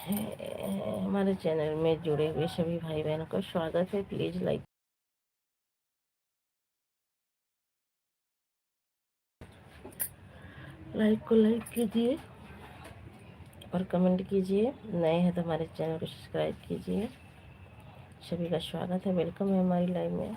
हमारे चैनल में जुड़े हुए सभी भाई बहनों का स्वागत है। प्लीज़ लाइक को लाइक कीजिए और कमेंट कीजिए। नए हैं तो हमारे चैनल को सब्सक्राइब कीजिए। सभी का स्वागत है, वेलकम है हमारी लाइव में।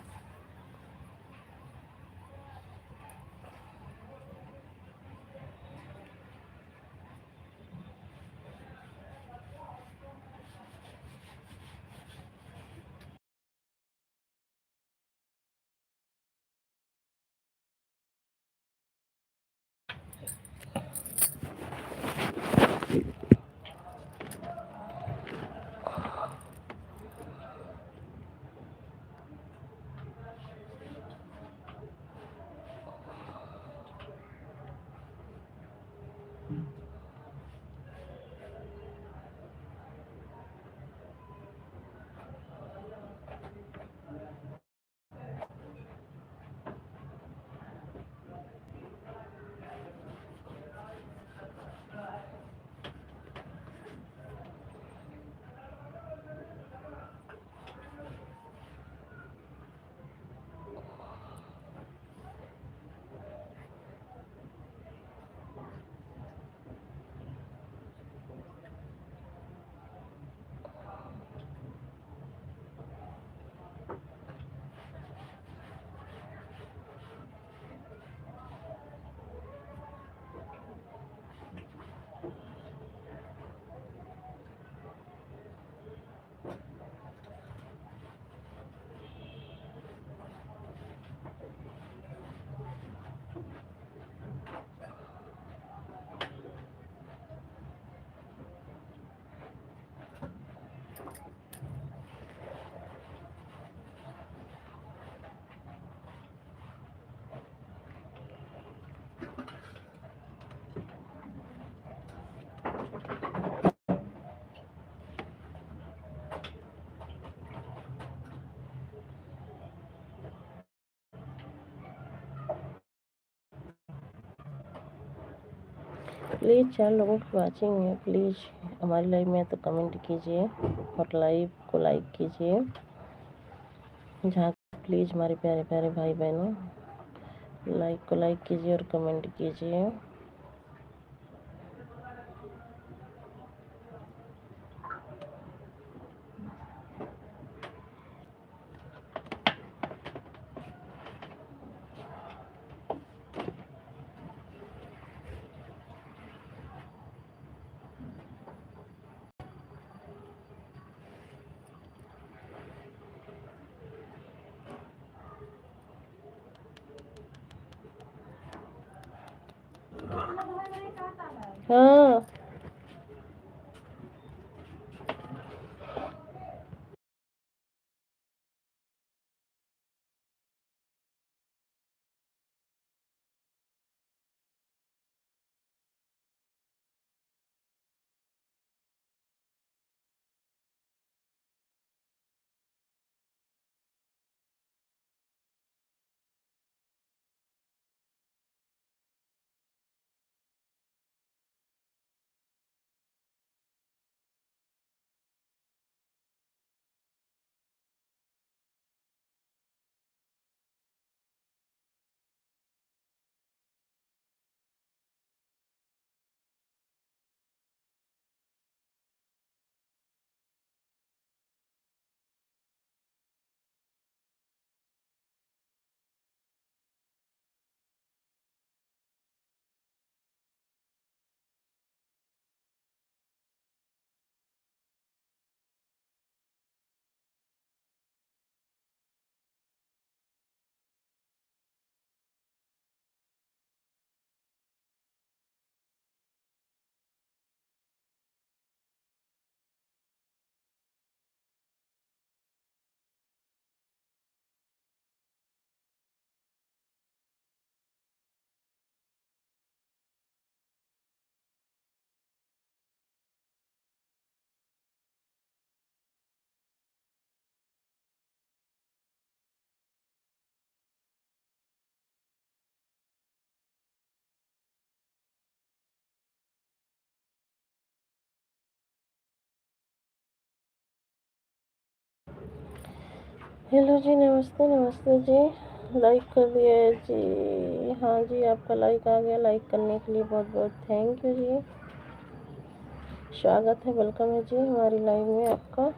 प्लीज़ 4 लोगों की वाचिंग है। प्लीज़ हमारी लाइव में तो कमेंट कीजिए और लाइव को लाइक कीजिए। जहाँ प्लीज़ हमारे प्यारे प्यारे भाई बहनों, लाइक को लाइक कीजिए और कमेंट कीजिए। हाँ। हेलो जी, नमस्ते नमस्ते जी। लाइक कर दिया है जी। हाँ जी, आपका लाइक आ गया। लाइक करने के लिए बहुत बहुत थैंक यू जी। स्वागत है, वेलकम है जी हमारी लाइव में आपका।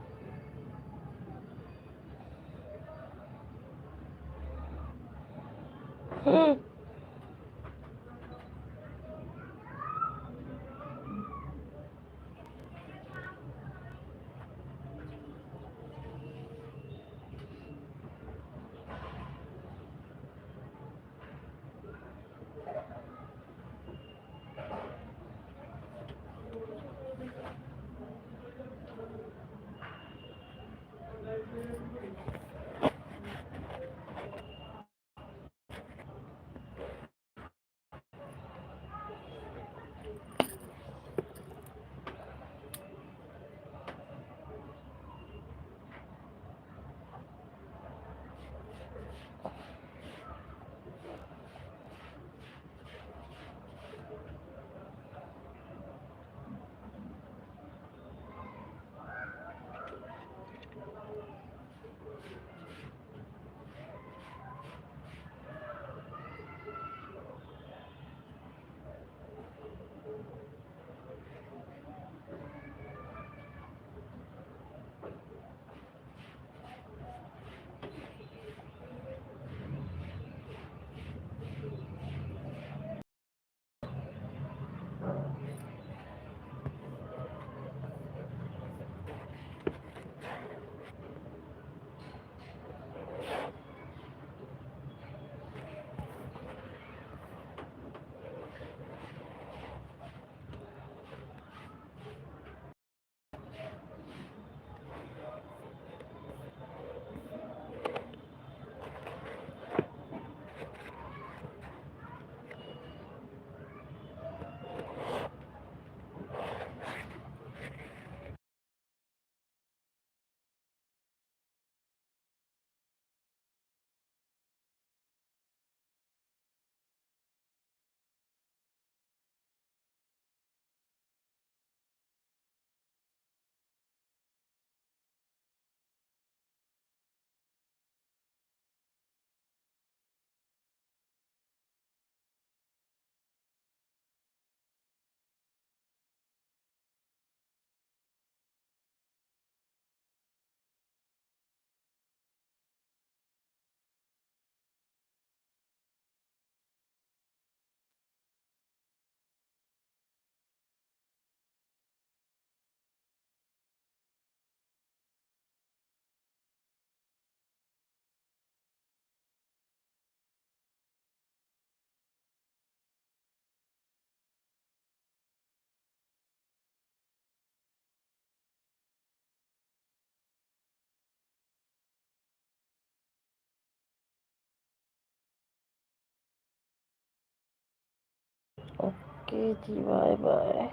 ओके जी, बाय बाय।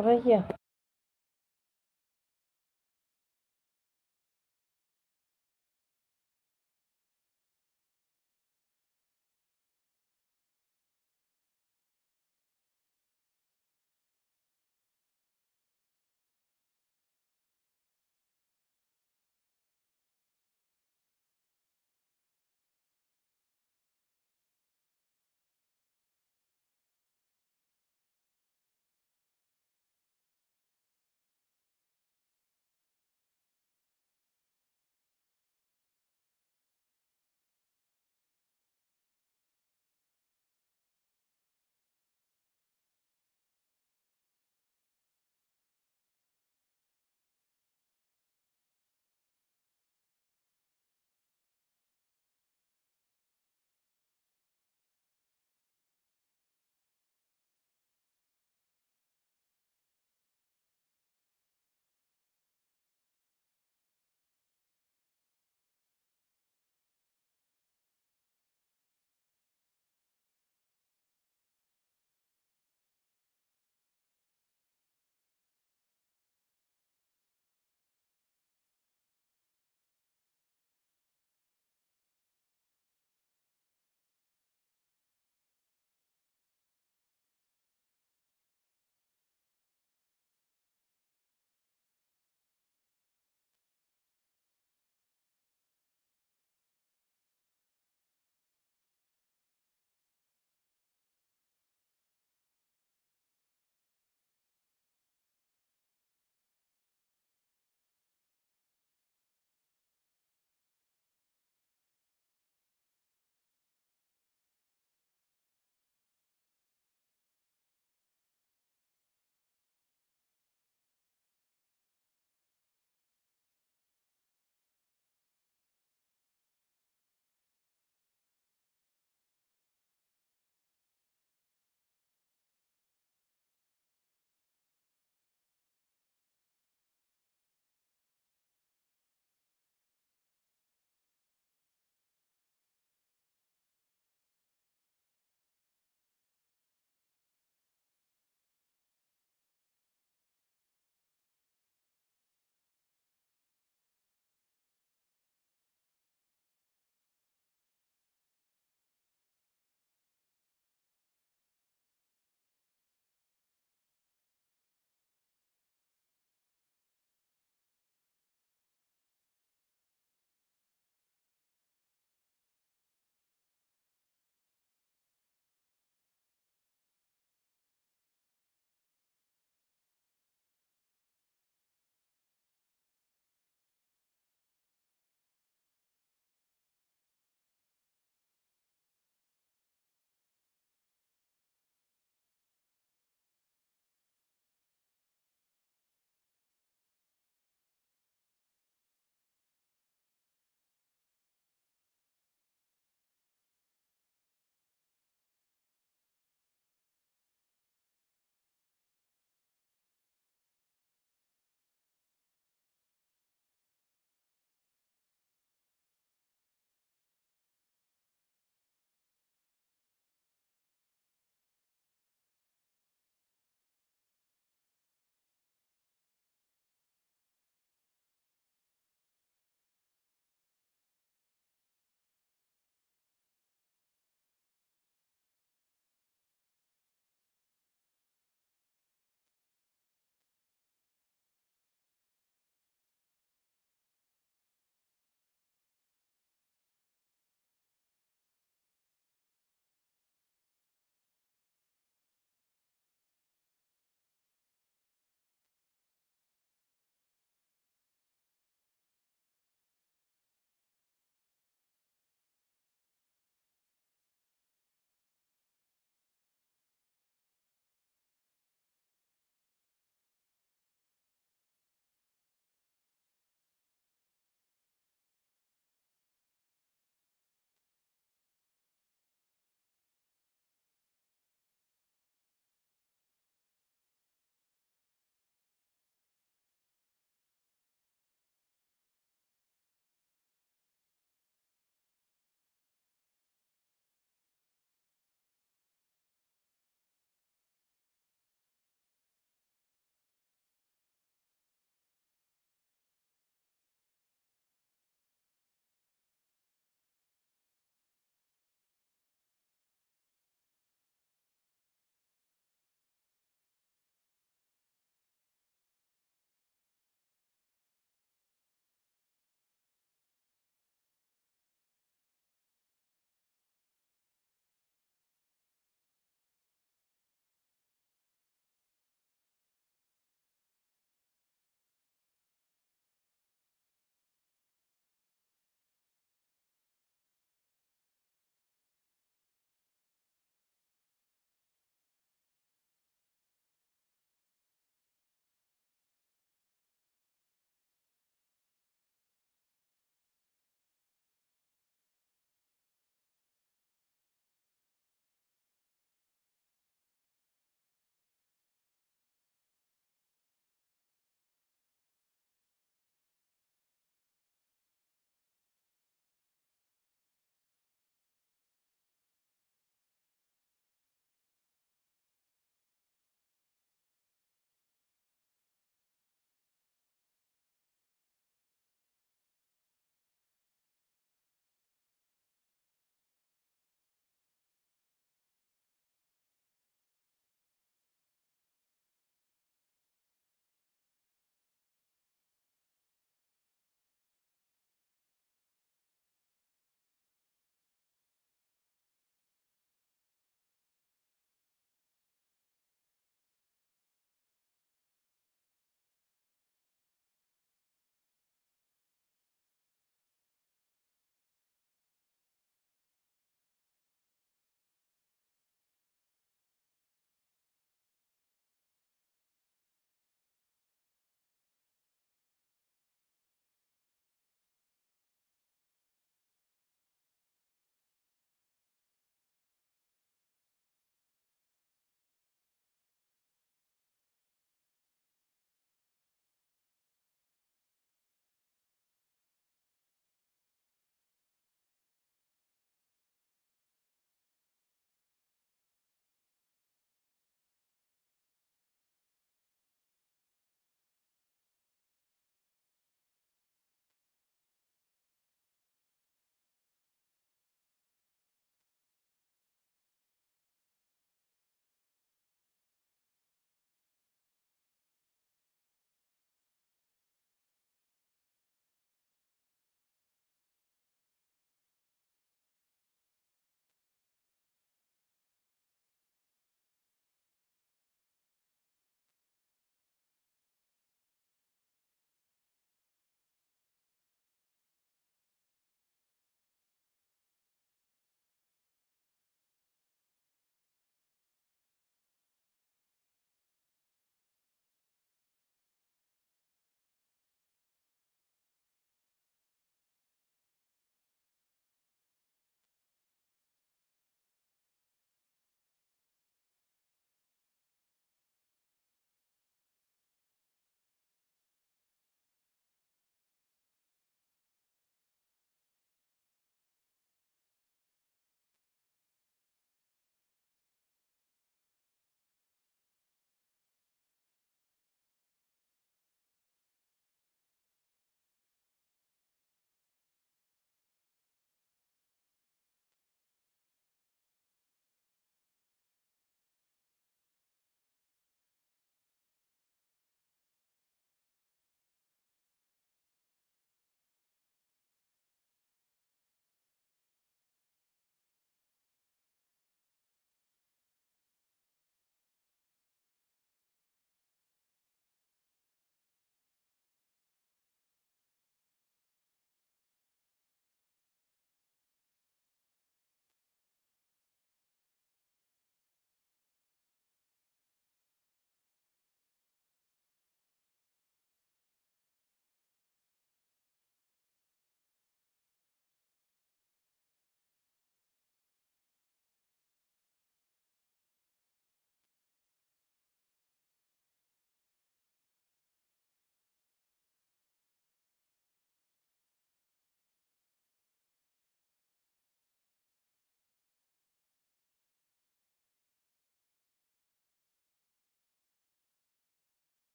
भैया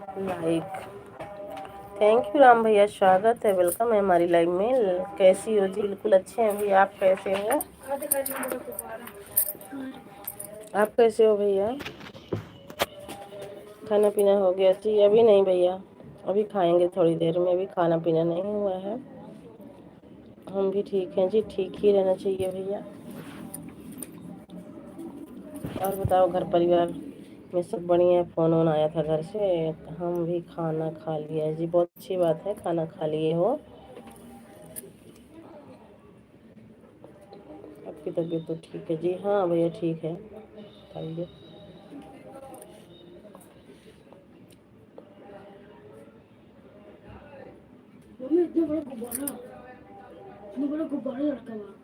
लाइक। थैंक यू राम भैया, स्वागत है, वेलकम है हमारी लाइव में। कैसी हो जी? बिल्कुल अच्छे हैं भैया, आप कैसे हो? आप कैसे हो भैया? खाना पीना हो गया जी? अभी नहीं भैया, अभी खाएंगे थोड़ी देर में, अभी खाना पीना नहीं हुआ है। हम भी ठीक हैं जी, ठीक ही रहना चाहिए भैया। और बताओ, घर परिवार में सब बढ़िया? फोन वोन आया था घर से, हम भी खाना खा लिया है जी। बहुत अच्छी बात है, खाना खा लिए हो। आपकी तबीयत तो ठीक है जी? हाँ भैया ठीक है, खाइए। इतना बड़ा गुब्बारा, इतना बड़ा गुब्बारा रखा हुआ।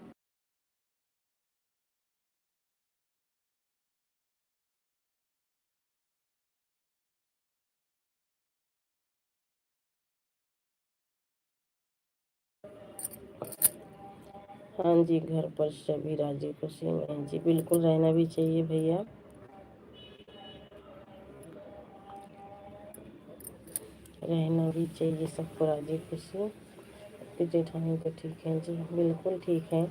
हाँ जी, घर पर सभी राजी खुशी में हैं जी। बिल्कुल रहना भी चाहिए भैया, रहना भी चाहिए सबको राजी खुशी। आपकी जेठानी तो ठीक है जी? बिल्कुल ठीक है।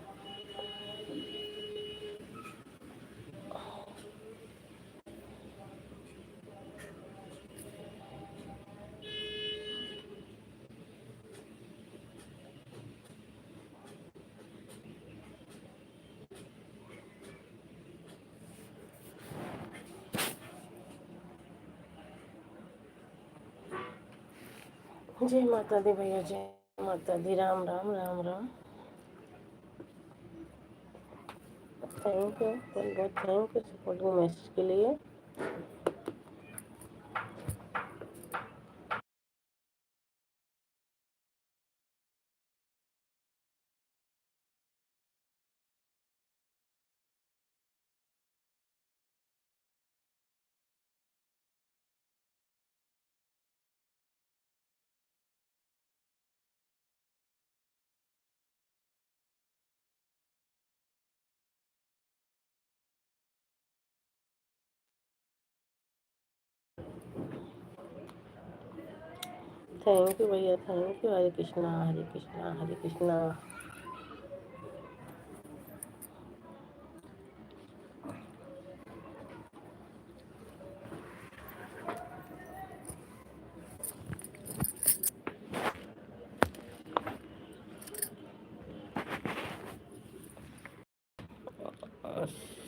जय माता दी भैया, जय माता दी। राम राम राम राम। थैंक यू, बहुत बहुत थैंक यू सपोर्टिंग मैसेज के लिए। थैंक यू भैया, थैंक यू। हरे कृष्णा हरे कृष्णा हरे कृष्णा।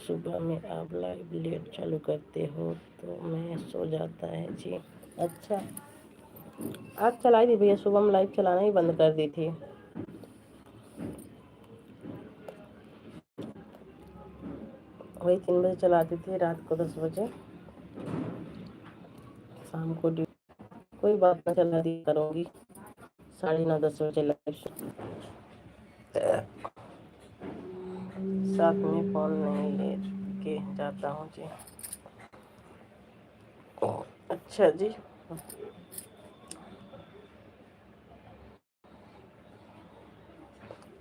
सुबह में आप लाइव लेट चालू करते हो तो मैं सो जाता है जी। अच्छा, आज चलाई थी भैया, सुबह में लाइव चलाना ही बंद कर दी थी। वही 3 बजे चलाती थी, रात को 10 बजे, शाम को कोई बात ना, चला दी करूँगी। 9:30 10 बजे लाइव। साथ में फोन नहीं ले के जाता हूँ जी। अच्छा जी।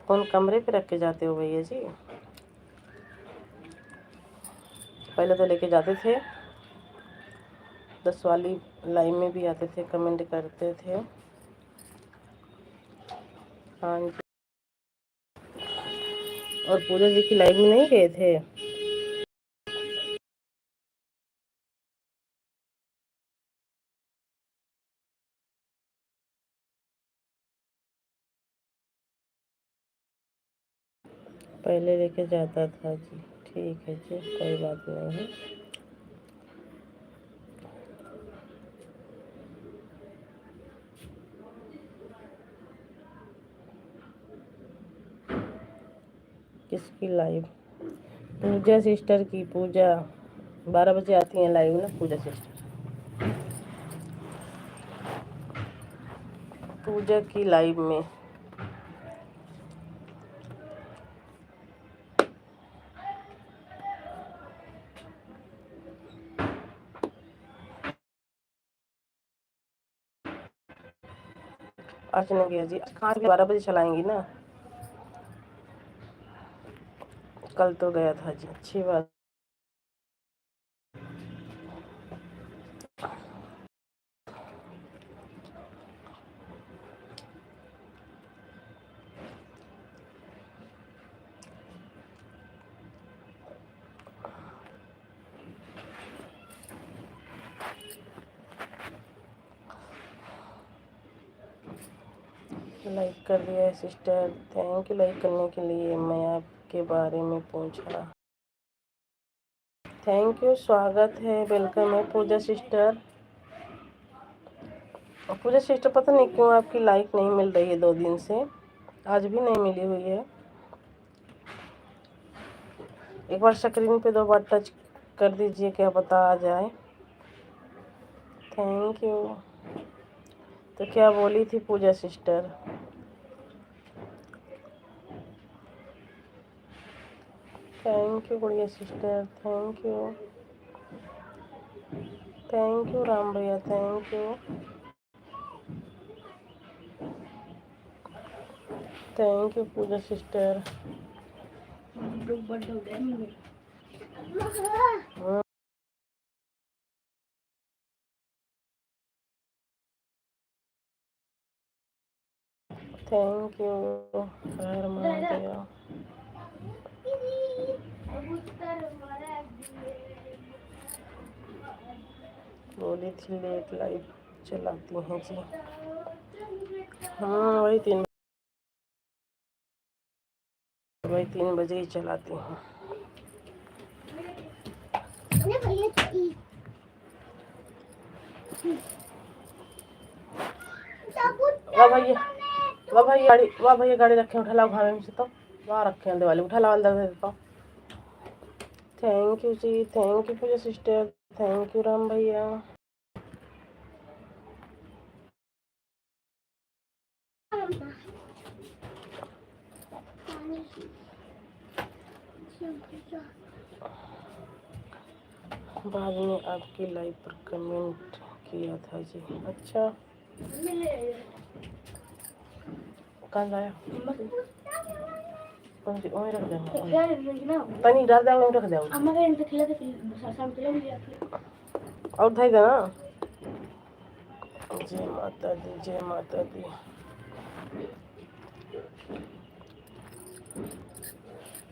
फोन कमरे पे रख के जाते हो भैया जी? पहले तो लेके जाते थे, 10 वाली लाइव में भी आते थे, कमेंट करते थे। हाँ जी। और पूजा जी की लाइव में नहीं गए थे? पहले लेके जाता था जी। ठीक है जी, कोई बात नहीं है। किसकी लाइव? पूजा सिस्टर की। पूजा 12 बजे आती हैं लाइव ना, पूजा सिस्टर। पूजा की लाइव में। आज नहीं गया जी, कहाँ से 12 बजे चलाएंगी ना। कल तो गया था जी, अच्छी बात। लाइक कर दिया है सिस्टर, थैंक यू लाइक करने के लिए। मैं आपके बारे में पूछा, थैंक यू, स्वागत है, वेलकम है पूजा सिस्टर। पूजा सिस्टर पता नहीं क्यों आपकी लाइक नहीं मिल रही है 2 दिन से, आज भी नहीं मिली हुई है। एक बार स्क्रीन पे 2 बार टच कर दीजिए, क्या पता आ जाए। Thank you. तो क्या बोली थी Pooja sister? Thank you Gudiya sister, thank you, thank you Ram भैया, thank you, thank you Pooja sister. Thank you, हर महादेव। बोली थी लेट लाइव चलाती हैं जी। हाँ वही 3 बजे ही चलाती हूँ। वाह भैया गाड़ी रखे, उठा लाओ भावे में से, तो वहाँ रखे हैं दिवाली, उठा लाओ अंदर से। तो thank you ji, thank you Pooja sister, thank you Ram भैया। बाद में आपकी लाइव पर कमेंट किया था जी। अच्छा कहाँ गया? वहीं रख देना, पानी डाल देंगे, रख देंगे और धाई देना। जय माता दी, जय माता दी।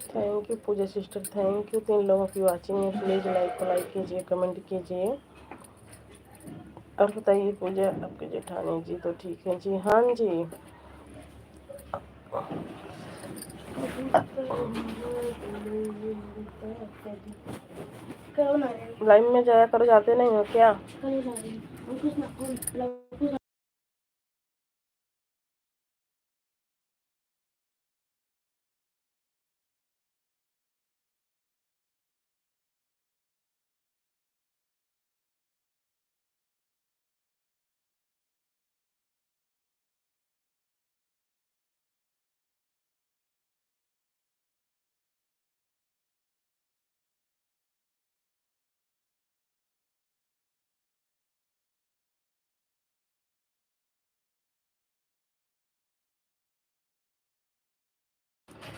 Thank you Pooja sister, thank you. 3 लोगों की वाचिंग है, प्लीज़ लाइक को लाइक कीजिए, कमेंट कीजिए और बताइए पूजा आपके जेठानी जी तो ठीक है जी? हाँ जी। लाइव में जाया करो, जाते नहीं हो क्या?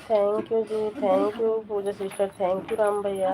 Thank you ji, thank you Pooja sister, thank you Ram भैया।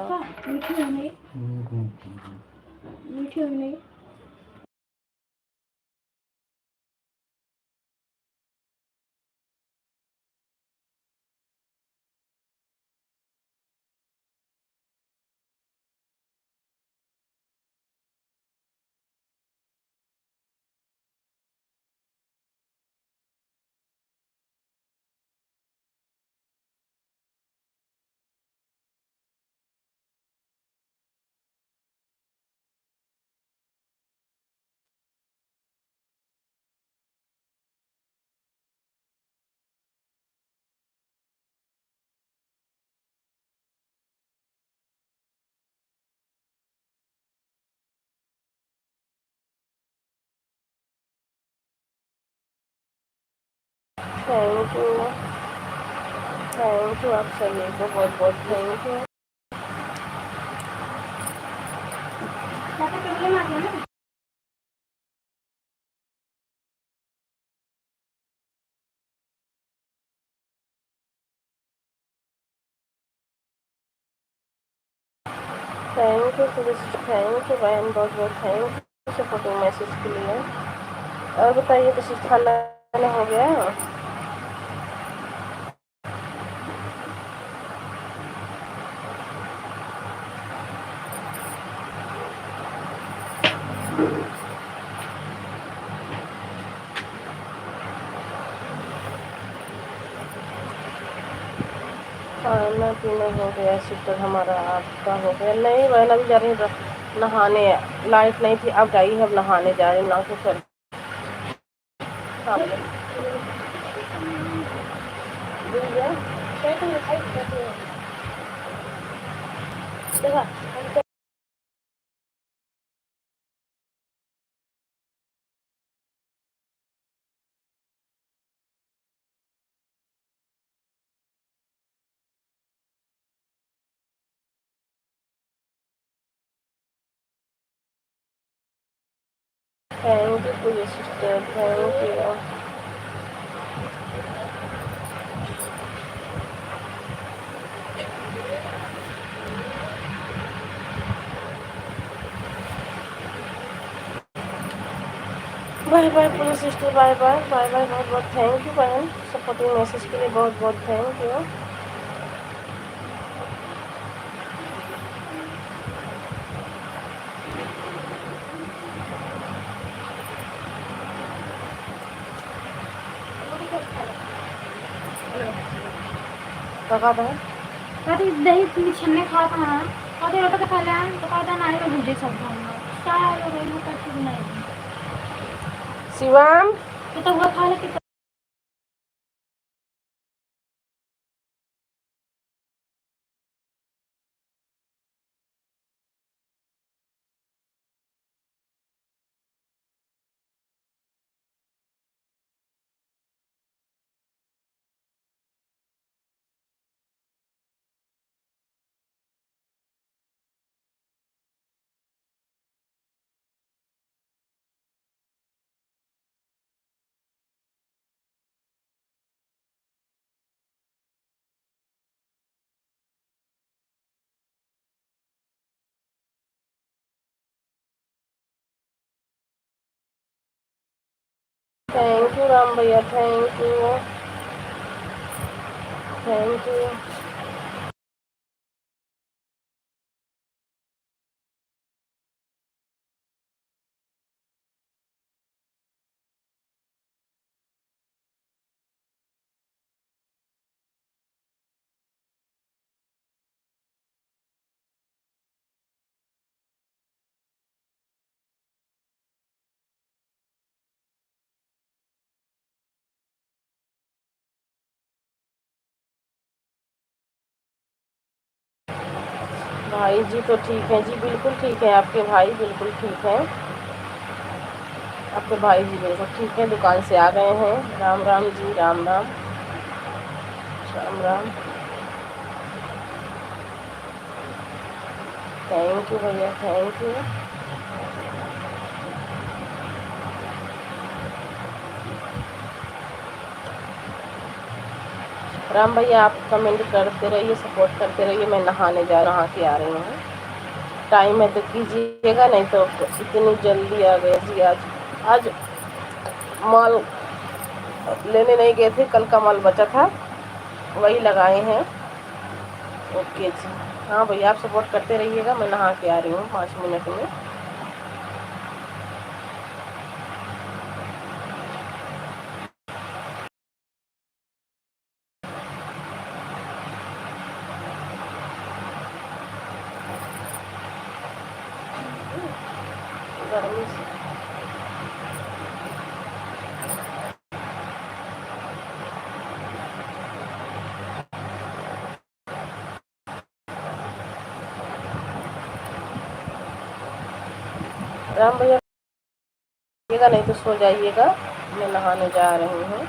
थैंक यू, थैंक यू आप सभी को बहुत बहुत thank you. Thank you Pooja sister, thank you बहन, बहुत बहुत थैंक यू सपोर्टिंग मैसेज के लिए। और बताइए तो सिस्टर खाना हो गया? खाना पीना हो गया सिस्टर हमारा, आपका हो गया? नहीं बहन, अभी जा रही नहाने, लाइट नहीं थी, अब गई है, अब नहाने जा रही ना कुछ thank you Puri sister, thank you. Bye bye Puri sister, bye bye bye bye. बहुत बहुत थैंक यू बहन, सपोर्टिंग मैसेज के लिए बहुत बहुत थैंक यू। कहा बहन कधी दही छन्ने खात ना कधी होतं का खाल्या तो काय नाही रे भुजे सब काय रे मग कशी नाही शिवम तो वो खा ले थैंक यू राम भैया, थैंक यू थैंक यू। भाई जी तो ठीक है जी, बिल्कुल ठीक है, आपके भाई बिल्कुल ठीक है, आपके भाई जी बिल्कुल ठीक है, दुकान से आ गए हैं। राम राम जी, राम राम राम राम। थैंक यू भैया, थैंक यू। राम भैया आप कमेंट करते रहिए, सपोर्ट करते रहिए, मैं नहाने नहा के आ रही हूँ। टाइम है तो कीजिएगा, नहीं तो इतनी जल्दी आ गए जी। आज आज माल लेने नहीं गए थे, कल का माल बचा था वही लगाए हैं। ओके जी, हाँ भैया आप सपोर्ट करते रहिएगा, मैं नहा के आ रही हूँ 5 मिनट में। गर्मी से राम भैया नहीं तो सो जाइएगा, मैं नहाने जा रही हूँ।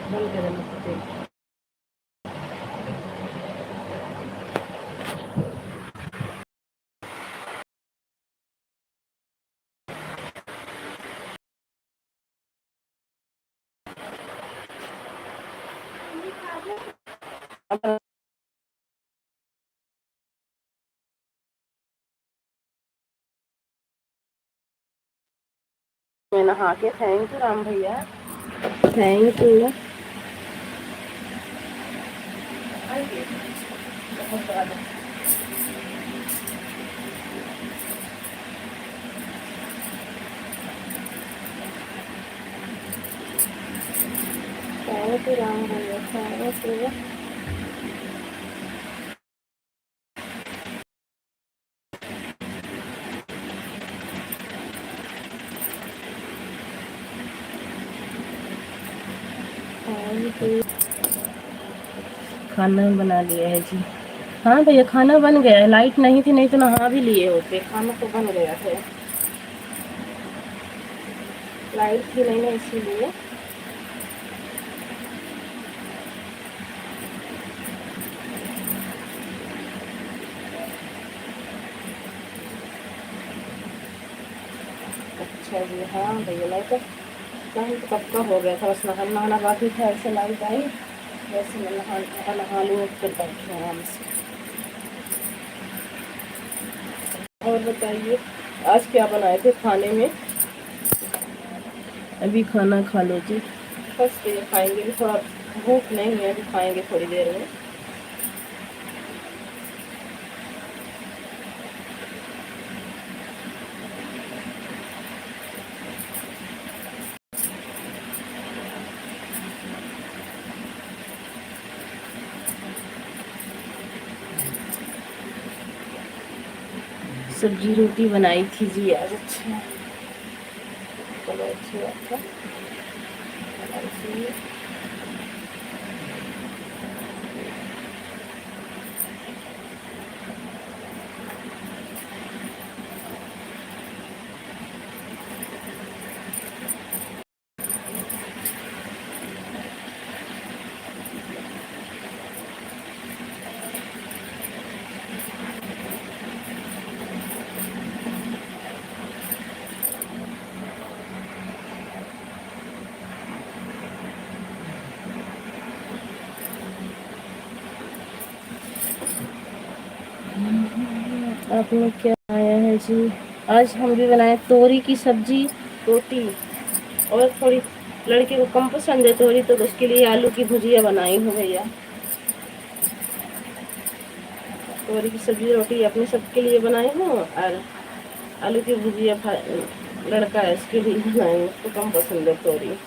बंद करें मत। मैं नहा के थैंक यू राम भैया, thank you. Thank you Ram भैया, थैंक यू। खाना बना लिया है जी। हाँ भैया खाना बन गया है, लाइट नहीं थी, नहीं तो नहा भी लिए होते। खाना तो बन गया है, लाइट थी नहीं ना इसीलिए। अच्छा जी, हाँ भैया लाइट तो कब का हो गया था, बस नहाना बाकी था। ऐसे लाइट आई, वैसे मैं नहा लूँ फिर बैठी आराम से। और बताइए आज क्या बनाए थे खाने में? अभी खाना खा लो जी, बस ये खाएंगे भी, थोड़ा भूख नहीं है, अभी खाएंगे थोड़ी देर में। सब्जी रोटी बनाई थी जी आज। अच्छा चलो, अच्छी बात है। आपने क्या बनाया है जी? आज हम भी बनाए तोरी की सब्जी, रोटी, और थोड़ी लड़के को कम पसंद है तोरी, तो उसके लिए आलू की भुजिया बनाई हूँ भैया। तोरी की सब्जी रोटी अपने सबके लिए बनाई हूँ, और आलू की भुजिया लड़का है इसके लिए बनाई हूँ, उसको कम पसंद है तोरी।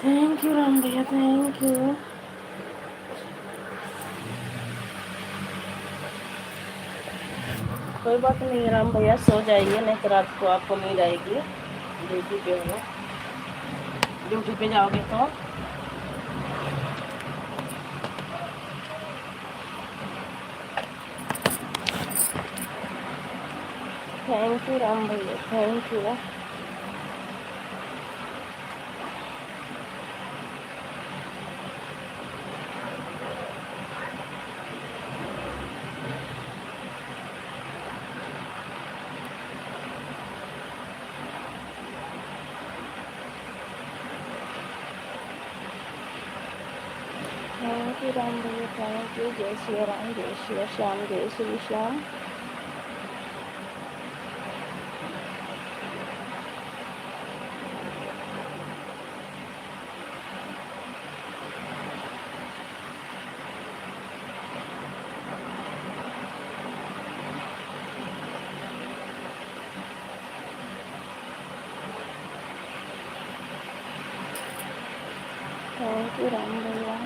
थैंक यू राम भैया, थैंक यू। कोई बात नहीं राम भैया, सो जाइए, नहीं तो रात को आपको नींद आएगी। ड्यूटी पे हो, ड्यूटी पे जाओगे तो। थैंक यू राम भैया, thank you. Thank you Ram भैया, थैंक यू। जय श्री राम, जय श्री श्याम, जय श्री श्याम। थैंक यू राम भैया।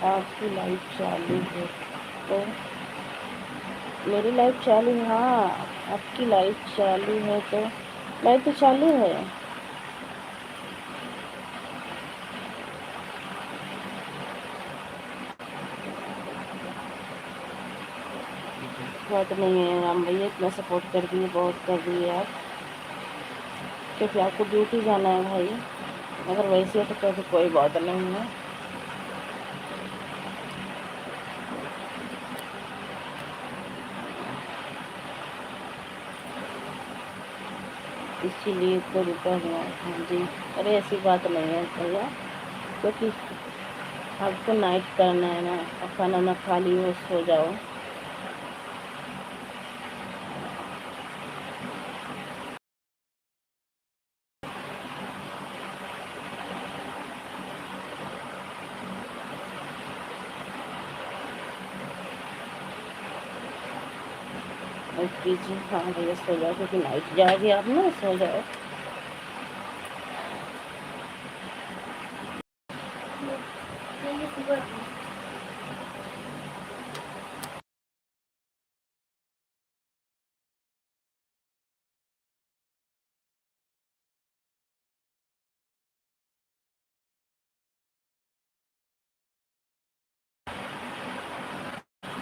आपकी लाइफ चालू है तो मेरी लाइफ चालू है। हाँ, आपकी लाइफ चालू है तो लाइफ तो चालू है। बात नहीं है राम भैया, इतना सपोर्ट कर दिए, बहुत कर दिए आप, क्योंकि आपको ड्यूटी जाना है भाई। अगर वैसे तो कभी कोई बात नहीं है। इसीलिए तो रुका हुआ है। हाँ जी, अरे ऐसी बात नहीं है भैया, क्योंकि आपको नाइट करना है ना, और खाना ना खा लियो, सो जाओ। और कीजिए, हाँ भैया सो जाओ, क्योंकि नाइट जाओगे आप ना, सो जाओ।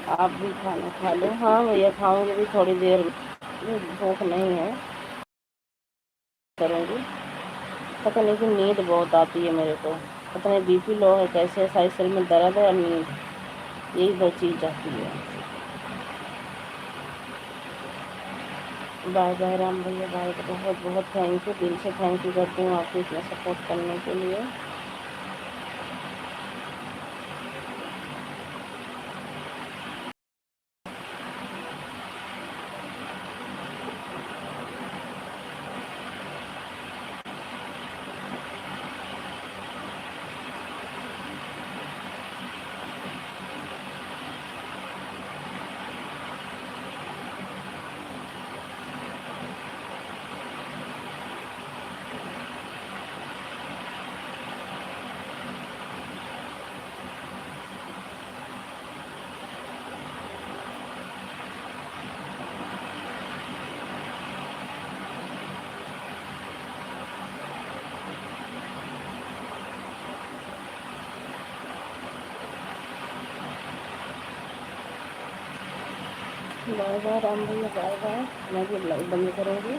आप भी खाना खा लो। हाँ भैया खाऊंगी भी थोड़ी देर, भूख नहीं है, करूँगी। पता नहीं कि नींद बहुत आती है मेरे को, पता नहीं बीपी लो है कैसे, सारे शरीर में दर्द है और नींद, यही दो चीज़ आती है। बाय बाय राम भैया, बाय। बहुत बहुत थैंक यू, दिल से थैंक यू करती हूँ आपको इतना सपोर्ट करने के लिए। बाय बाय राम भैया, बाय बाय। मैं भी लाइव बंद करूँगी।